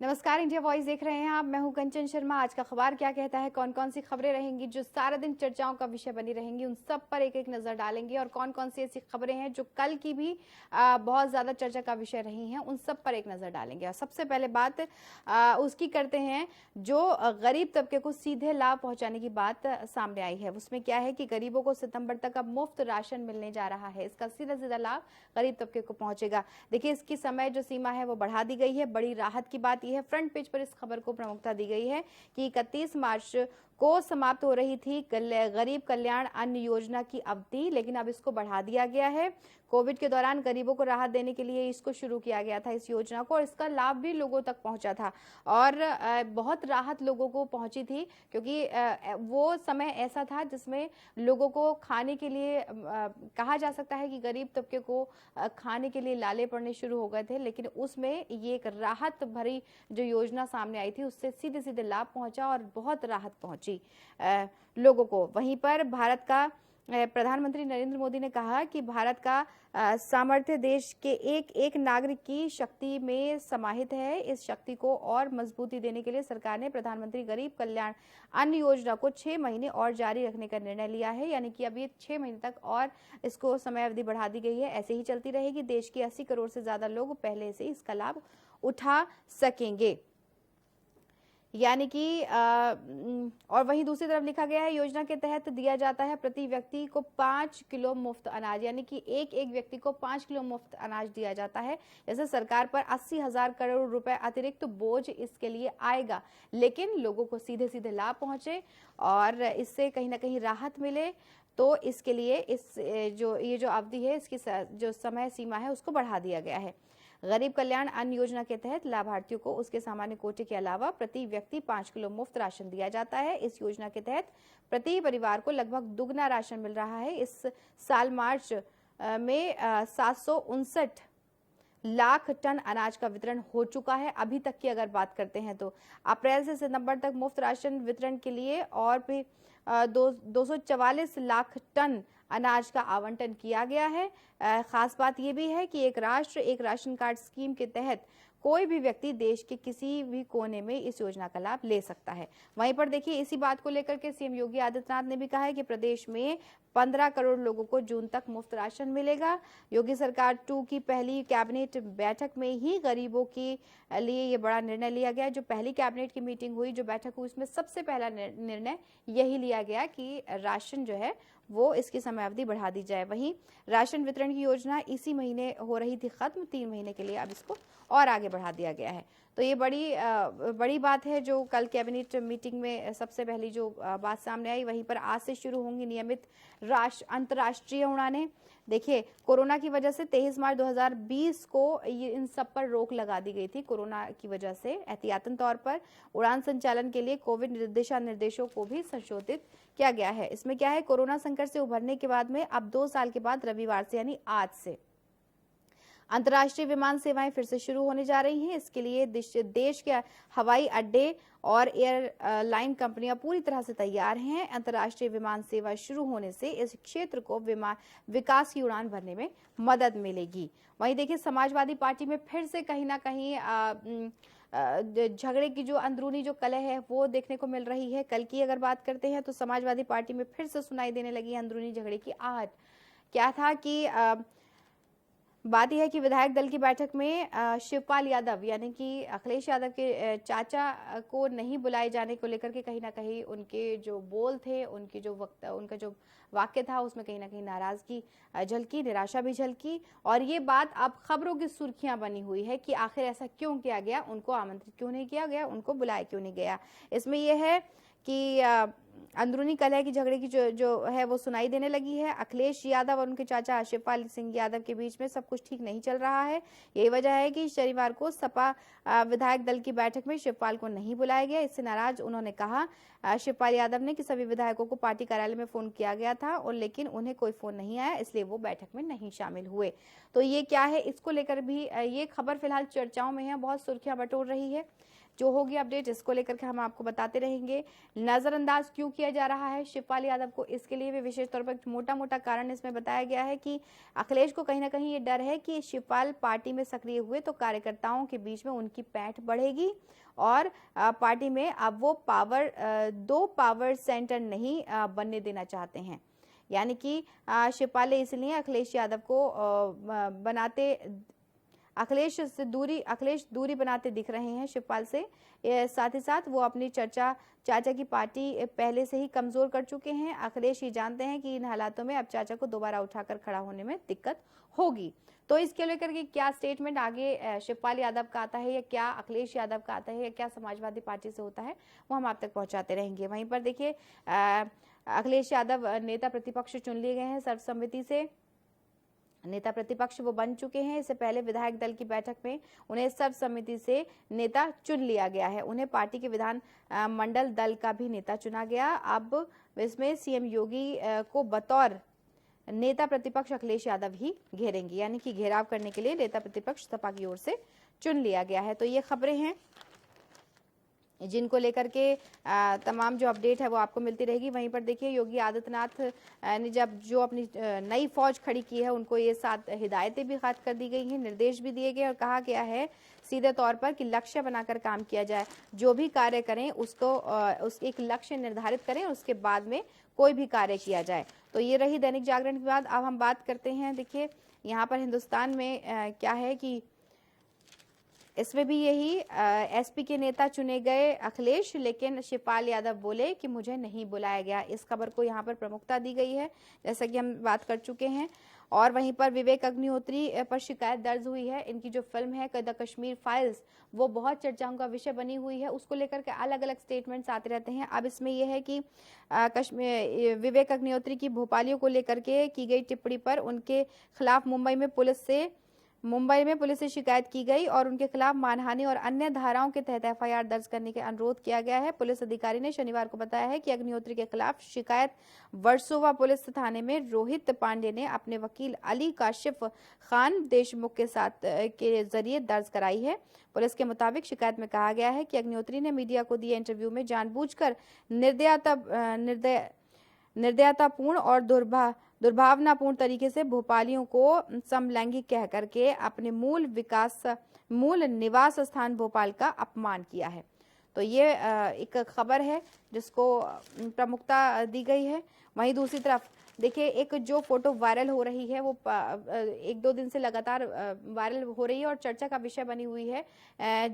नमस्कार, India voice देख रहे हैं आप। मैं हूं कंचन शर्मा। आज का अखबार क्या कहता है, कौन कौन सी खबरें रहेंगी जो सारा दिन चर्चाओं का विषय बनी रहेंगी, उन सब पर एक एक नजर डालेंगे। और कौन कौन सी ऐसी खबरें हैं जो कल की भी बहुत ज्यादा चर्चा का विषय रही हैं, उन सब पर एक नजर डालेंगे। और सबसे पहले बात उसकी करते हैं जो गरीब तबके को सीधे लाभ पहुंचाने की बात सामने आई है। उसमें क्या है कि गरीबों को सितंबर तक अब मुफ्त राशन मिलने जा रहा है। इसका सीधा सीधा लाभ गरीब तबके को पहुंचेगा। देखिए, इसकी समय जो सीमा है वो बढ़ा दी गई है। बड़ी राहत की बात यह है, फ्रंट पेज पर इस खबर को प्रमुखता दी गई है कि 31 मार्च को समाप्त हो रही थी गरीब कल्याण अन्न योजना की अवधि, लेकिन अब इसको बढ़ा दिया गया है। कोविड के दौरान गरीबों को राहत देने के लिए इसको शुरू किया गया था, इस योजना को, और इसका लाभ भी लोगों तक पहुंचा था। और बहुत राहत लोगों को पहुंची थी, क्योंकि वो समय ऐसा था जिसमें लोगों को खाने के लिए कहा जा सकता है कि गरीब तबके को खाने के लिए लाले पड़ने शुरू हो गए थे। लेकिन उसमें ये एक राहत भरी जो योजना सामने आई थी, उससे सीधे सीधे लाभ पहुंचा और बहुत राहत पहुंची लोगों को। वहीं पर भारत का प्रधानमंत्री नरेंद्र मोदी ने कहा कि भारत का सामर्थ्य देश के एक एक नागरिक की शक्ति में समाहित है। इस शक्ति को और मजबूती देने के लिए सरकार ने प्रधानमंत्री गरीब कल्याण अन्न योजना को 6 महीने और जारी रखने का निर्णय लिया है। यानी कि अब ये 6 महीने तक और इसको समय अवधि बढ़ा दी गई है। ऐसे ही चलती रहेगी। देश के 80 करोड़ से ज्यादा लोग पहले से इसका लाभ उठा सकेंगे। यानी कि और वहीं दूसरी तरफ लिखा गया है, योजना के तहत दिया जाता है प्रति व्यक्ति को 5 किलो मुफ्त अनाज। यानी कि एक एक व्यक्ति को 5 किलो मुफ्त अनाज दिया जाता है। जैसे सरकार पर 80,000 करोड़ रुपए अतिरिक्त बोझ इसके लिए आएगा, लेकिन लोगों को सीधे सीधे लाभ पहुंचे और इससे कहीं ना कहीं राहत मिले, तो इसके लिए ये जो अवधि है, इसकी जो समय सीमा है, उसको बढ़ा दिया गया है। गरीब कल्याण अन्न योजना के तहत लाभार्थियों को उसके सामान्य कोटे के अलावा प्रति व्यक्ति 5 किलो मुफ्त राशन दिया जाता है। इस योजना के तहत प्रति परिवार को लगभग दुगना राशन मिल रहा है। इस साल मार्च में 759 लाख टन अनाज का वितरण हो चुका है। अभी तक की अगर बात करते हैं तो अप्रैल से सितंबर तक मुफ्त राशन वितरण के लिए और भी 244 लाख टन अनाज का आवंटन किया गया है। खास बात यह भी है कि एक राष्ट्र एक राशन कार्ड स्कीम के तहत कोई भी व्यक्ति देश के किसी भी कोने में इस योजना का लाभ ले सकता है। वहीं पर देखिए, इसी बात को लेकर के सीएम योगी आदित्यनाथ ने भी कहा है कि प्रदेश में 15 करोड़ लोगों को जून तक मुफ्त राशन मिलेगा। योगी सरकार 2 की पहली कैबिनेट बैठक में ही गरीबों के लिए ये बड़ा निर्णय लिया गया। जो पहली कैबिनेट की मीटिंग हुई, जो बैठक हुई, उसमें सबसे पहला निर्णय यही लिया गया कि राशन जो है वो इसकी समयावधि बढ़ा दी जाए। वहीं राशन वितरण की योजना इसी महीने हो रही थी खत्म, 3 महीने के लिए अब इसको और आगे बढ़ा दिया गया है। तो ये बड़ी बात है जो कल कैबिनेट मीटिंग में सबसे पहली जो बात सामने आई। वहीं पर आज से शुरू होंगी नियमित अंतर्राष्ट्रीय उड़ानें। देखिए, कोरोना की वजह से 23 मार्च 2020 को ये इन सब पर रोक लगा दी गई थी। कोरोना की वजह से एहतियातन तौर पर उड़ान संचालन के लिए कोविड दिशा निर्देशों को भी संशोधित किया गया है। इसमें क्या है, कोरोना संकट से उभरने के बाद में अब 2 साल के बाद रविवार से यानी आज से अंतर्राष्ट्रीय विमान सेवाएं फिर से शुरू होने जा रही हैं। इसके लिए देश के हवाई अड्डे और एयरलाइन कंपनियां पूरी तरह से तैयार हैं। अंतर्राष्ट्रीय विमान सेवा शुरू होने से इस क्षेत्र को विकास की उड़ान भरने में मदद मिलेगी। वहीं देखिए, समाजवादी पार्टी में फिर से कहीं ना कहीं झगड़े की जो अंदरूनी जो कलह है वो देखने को मिल रही है। कल की अगर बात करते हैं तो समाजवादी पार्टी में फिर से सुनाई देने लगी अंदरूनी झगड़े की आहट। क्या था कि बात यह है कि विधायक दल की बैठक में शिवपाल यादव यानी कि अखिलेश यादव के चाचा को नहीं बुलाए जाने को लेकर के कहीं ना कहीं उनके जो बोल थे, उनका जो वाक्य था, उसमें कहीं ना कहीं नाराजगी झलकी, निराशा भी झलकी। और ये बात अब खबरों की सुर्खियां बनी हुई है कि आखिर ऐसा क्यों किया गया, उनको आमंत्रित क्यों नहीं किया गया, उनको बुलाया क्यों नहीं गया। इसमें यह है कि अंदरूनी कलह की झगड़े की जो है वो सुनाई देने लगी है। अखिलेश यादव और उनके चाचा शिवपाल सिंह यादव के बीच में सब कुछ ठीक नहीं चल रहा है। यही वजह है कि शनिवार को सपा विधायक दल की बैठक में शिवपाल को नहीं बुलाया गया। इससे नाराज उन्होंने कहा, शिवपाल यादव ने कि सभी विधायकों को पार्टी कार्यालय में फोन किया गया था और लेकिन उन्हें कोई फोन नहीं आया, इसलिए वो बैठक में नहीं शामिल हुए। तो ये क्या है, इसको लेकर भी ये खबर फिलहाल चर्चाओं में है, बहुत सुर्खियां बटोर रही है। जो होगी अपडेट इसको लेकर के हम आपको बताते रहेंगे। नजरअंदाज क्यों किया जा रहा है शिवपाल यादव को। इसके लिए भी विशेष तौर पर मोटा मोटा कारण इसमें बताया गया है कि अखिलेश को कहीं ना कहीं ये डर है कि शिवपाल पार्टी में सक्रिय हुए तो कार्यकर्ताओं के बीच में उनकी पैठ बढ़ेगी और पार्टी में अब वो दो पावर सेंटर नहीं बनने देना चाहते हैं। यानी कि शिवपाल इसलिए अखिलेश यादव को अखिलेश दूरी बनाते दिख रहे हैं शिवपाल से। साथ ही साथ वो अपनी चाचा की पार्टी पहले से ही कमजोर कर चुके हैं। अखिलेश ये जानते हैं कि इन हालातों में अब चाचा को दोबारा उठाकर खड़ा होने में दिक्कत होगी। तो इसके लेकर के क्या स्टेटमेंट आगे शिवपाल यादव का आता है या क्या अखिलेश यादव का आता है या क्या समाजवादी पार्टी से होता है, वो हम आप तक पहुंचाते रहेंगे। वहीं पर देखिए अखिलेश यादव नेता प्रतिपक्ष चुन लिए गए हैं सर्वसम्मति से। नेता प्रतिपक्ष वो बन चुके हैं। इससे पहले विधायक दल की बैठक में उन्हें सर्वसम्मति से नेता चुन लिया गया है। उन्हें पार्टी के विधान मंडल दल का भी नेता चुना गया। अब इसमें सीएम योगी को बतौर नेता प्रतिपक्ष अखिलेश यादव ही घेरेंगे, यानी कि घेराव करने के लिए नेता प्रतिपक्ष सपा की ओर से चुन लिया गया है। तो ये खबरें हैं जिनको लेकर के तमाम जो अपडेट है वो आपको मिलती रहेगी। वहीं पर देखिए योगी आदित्यनाथ ने जो अपनी नई फौज खड़ी की है उनको ये 7 हिदायतें भी खाद कर दी गई हैं, निर्देश भी दिए गए और कहा गया है सीधे तौर पर कि लक्ष्य बनाकर काम किया जाए। जो भी कार्य करें उसको एक लक्ष्य निर्धारित करें, उसके बाद में कोई भी कार्य किया जाए। तो ये रही दैनिक जागरण की बात। अब हम बात करते हैं, देखिए यहाँ पर हिंदुस्तान में क्या है कि इसमें भी यही एसपी के नेता चुने गए अखिलेश, लेकिन शिवपाल यादव बोले कि मुझे नहीं बुलाया गया। इस खबर को यहाँ पर प्रमुखता दी गई है, जैसा कि हम बात कर चुके हैं। और वहीं पर विवेक अग्निहोत्री पर शिकायत दर्ज हुई है। इनकी जो फिल्म है द कश्मीर फाइल्स वो बहुत चर्चाओं का विषय बनी हुई है। उसको लेकर के अलग अलग स्टेटमेंट्स आते रहते हैं। अब इसमें यह है कि विवेक अग्निहोत्री की भोपालियों को लेकर के की गई टिप्पणी पर उनके खिलाफ मुंबई में पुलिस से शिकायत की गई और उनके खिलाफ मानहानि और अन्य धाराओं के तहत एफआईआर दर्ज करने का अनुरोध किया गया है। पुलिस अधिकारी ने शनिवार को बताया है कि अग्निहोत्री के खिलाफ शिकायत वर्सोवा पुलिस थाने में रोहित पांडे ने अपने वकील अली काशिफ खान देशमुख के जरिए दर्ज कराई है। पुलिस के मुताबिक शिकायत में कहा गया है कि अग्निहोत्री ने मीडिया को दिए इंटरव्यू में जानबूझकर निर्दयतापूर्ण और दुर्भावनापूर्ण तरीके से भोपालियों को समलैंगिक कह करके अपने मूल निवास स्थान भोपाल का अपमान किया है। तो ये एक खबर है जिसको प्रमुखता दी गई है। वहीं दूसरी तरफ देखिए एक जो फोटो वायरल हो रही है वो 1-2 दिन से लगातार वायरल हो रही है और चर्चा का विषय बनी हुई है।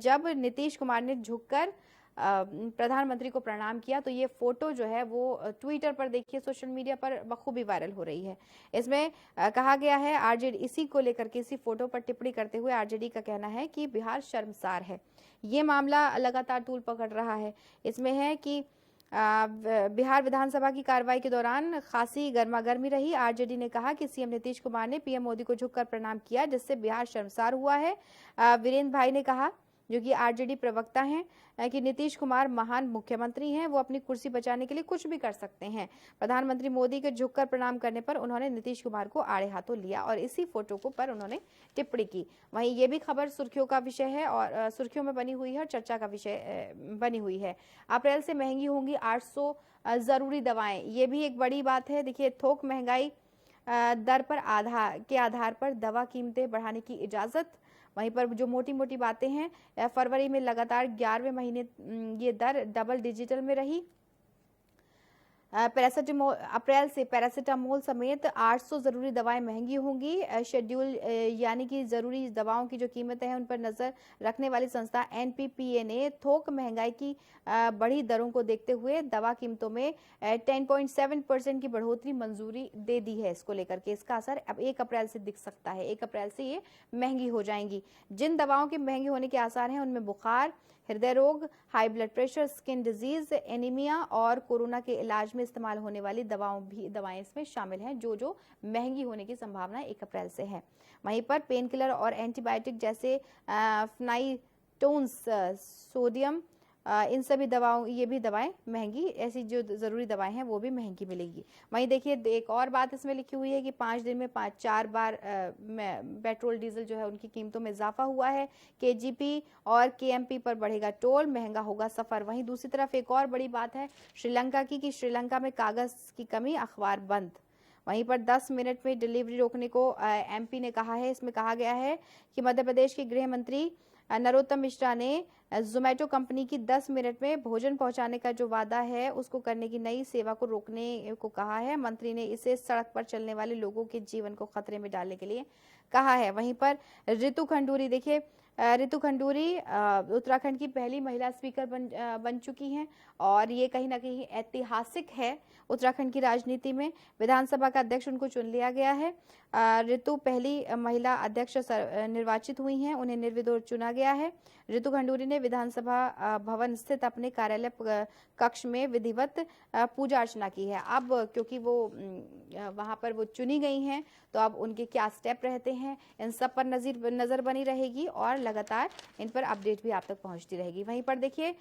जब नीतीश कुमार ने झुककर प्रधानमंत्री को प्रणाम किया, तो ये फोटो जो है वो ट्विटर पर देखिए सोशल मीडिया पर बखूबी वायरल हो रही है। इसमें कहा गया है आरजेडी, इसी को लेकर के इसी फोटो पर टिप्पणी करते हुए आरजेडी का कहना है कि बिहार शर्मसार है। ये मामला लगातार तूल पकड़ रहा है। इसमें है कि बिहार विधानसभा की कार्रवाई के दौरान खासी गर्मागर्मी रही। आरजेडी ने कहा कि सीएम नीतीश कुमार ने पीएम मोदी को झुककर प्रणाम किया, जिससे बिहार शर्मसार हुआ है। वीरेंद्र भाई ने कहा, जो कि आरजेडी प्रवक्ता हैं, कि नीतीश कुमार महान मुख्यमंत्री हैं, वो अपनी कुर्सी बचाने के लिए कुछ भी कर सकते हैं। प्रधानमंत्री मोदी के झुककर प्रणाम करने पर उन्होंने नीतीश कुमार को आड़े हाथों लिया और इसी फोटो को पर उन्होंने टिप्पणी की। वहीं ये भी खबर सुर्खियों का विषय है और सुर्खियों में बनी हुई है और चर्चा का विषय बनी हुई है। अप्रैल से महंगी होंगी 800 जरूरी दवाएं, ये भी एक बड़ी बात है। देखिए थोक महंगाई दर पर आधार पर दवा कीमतें बढ़ाने की इजाजत। वहीं पर जो मोटी मोटी बातें हैं, फरवरी में लगातार 11वें महीने ये दर डबल डिजिटल में रही। अप्रैल से पैरासीटामोल समेत 800 जरूरी दवाएं महंगी होंगी। शेड्यूल यानी कि जरूरी दवाओं की जो कीमतें हैं उन पर नजर रखने वाली संस्था एनपीपीए ने थोक महंगाई की बढ़ी दरों को देखते हुए दवा कीमतों में 10.7% की बढ़ोतरी मंजूरी दे दी है। इसको लेकर के इसका असर अब 1 अप्रैल से दिख सकता है। 1 अप्रैल से ये महंगी हो जाएंगी। जिन दवाओं के महंगे होने के आसार हैं उनमें बुखार, हृदय रोग, high blood pressure, skin disease, anaemia और कोरोना के इलाज में इस्तेमाल होने वाली दवाएं इसमें शामिल हैं, जो महंगी होने की संभावना 1 अप्रैल से है। वहीं पर पेन किलर और एंटीबायोटिक जैसे फ्नाइटोन्स, सोडियम इन सभी दवाओं, ये भी दवाएं महंगी, ऐसी जो ज़रूरी दवाएं हैं वो भी महंगी मिलेंगी। वहीं देखिए एक और बात इसमें लिखी हुई है कि 5 दिन में 4 बार पेट्रोल डीजल जो है उनकी कीमतों में इजाफा हुआ है। केजीपी और केएमपी पर बढ़ेगा टोल, महंगा होगा सफ़र। वहीं दूसरी तरफ एक और बड़ी बात है श्रीलंका की कि श्रीलंका में कागज़ की कमी, अखबार बंद। वहीं पर 10 मिनट में डिलीवरी रोकने को एमपी ने कहा है। इसमें कहा गया है कि मध्य प्रदेश के गृह मंत्री नरोत्तम मिश्रा ने जोमेटो कंपनी की 10 मिनट में भोजन पहुंचाने का जो वादा है उसको करने की नई सेवा को रोकने को कहा है। मंत्री ने इसे सड़क पर चलने वाले लोगों के जीवन को खतरे में डालने के लिए कहा है। वहीं पर रितु खंडूरी, देखिए रितु खंडूरी उत्तराखंड की पहली महिला स्पीकर बन चुकी हैं और ये कहीं ना कहीं ऐतिहासिक है उत्तराखंड की राजनीति में। विधानसभा का अध्यक्ष उनको चुन लिया गया है। रितु पहली महिला अध्यक्ष निर्वाचित हुई हैं, उन्हें निर्विरोध चुना गया है। रितु खंडूरी ने विधानसभा भवन स्थित अपने कार्यालय कक्ष में विधिवत पूजा अर्चना की है। अब क्योंकि वो वहां पर वो चुनी गई हैं तो अब उनके क्या स्टेप रहते हैं इन सब पर नजर बनी रहेगी और लगातार इन पर अपडेट भी आप तक पहुंचती रहेगी। वहीं पर देखिए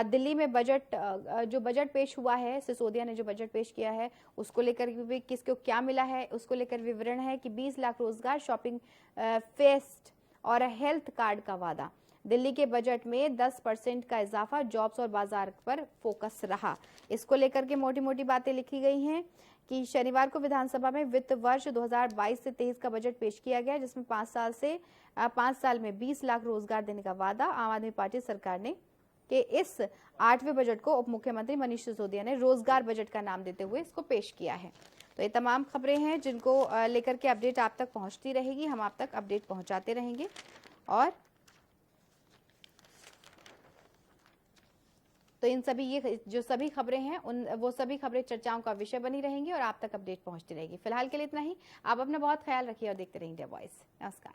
दिल्ली में जो बजट पेश हुआ है, सिसोदिया ने जो बजट पेश किया है उसको लेकर भी किसको क्या मिला है उसको लेकर विवरण है कि 20 लाख रोजगार, शॉपिंग फेस्ट और हेल्थ कार्ड का वादा। दिल्ली के बजट में 10% का इजाफा, जॉब्स और बाजार पर फोकस रहा। इसको लेकर के मोटी मोटी बातें लिखी गई हैं कि शनिवार को विधानसभा में वित्त वर्ष 2022 से 23 का बजट पेश किया गया जिसमें 5 साल में 20 लाख रोजगार देने का वादा आम आदमी पार्टी सरकार ने कि इस 8वें बजट को उप मुख्यमंत्री मनीष सिसोदिया ने रोजगार बजट का नाम देते हुए इसको पेश किया है। तो ये तमाम खबरें हैं जिनको लेकर के अपडेट आप तक पहुंचती रहेगी, हम आप तक अपडेट पहुंचाते रहेंगे। और तो इन सभी ये जो सभी खबरें हैं वो सभी खबरें चर्चाओं का विषय बनी रहेंगी और आप तक अपडेट पहुंचती रहेगी। फिलहाल के लिए इतना ही। आप अपना बहुत ख्याल रखिए और देखते रहिए इंडिया वॉइस। नमस्कार।